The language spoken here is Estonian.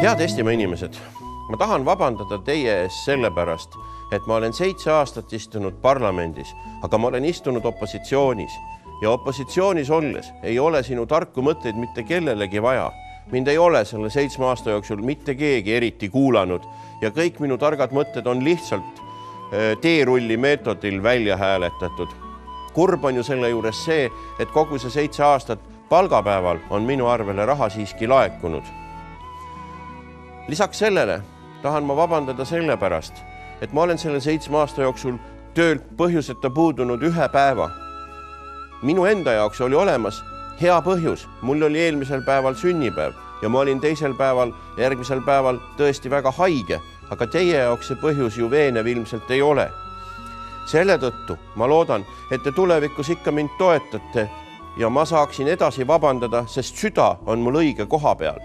Head Eestimaa inimesed, ma tahan vabandada teie ees sellepärast, et ma olen 7 aastat istunud parlamendis, aga ma olen istunud opositsioonis ja opositsioonis olles ei ole sinu tarku mõtteid mitte kellelegi vaja. Mind ei ole selle 7 aasta jooksul mitte keegi eriti kuulanud ja kõik minu targad mõtted on lihtsalt teerulli meetodil välja hääletatud. Kurb on ju selle juures see, et kogu see 7 aastat palgapäeval on minu arvele raha siiski laekunud. Lisaks sellele tahan ma vabandada selle pärast, et ma olen selle 7 aasta jooksul töölt põhjuseta puudunud 1 päeva. Minu enda jaoks oli olemas hea põhjus. Mul oli eelmisel päeval sünnipäev ja ma olin teisel päeval, järgmisel päeval tõesti väga haige, aga teie jaoks see põhjus ju veenev ilmselt ei ole. Selle tõttu ma loodan, et te tulevikus ikka mind toetate ja ma saaksin edasi vabandada, sest süda on mul õige koha peal.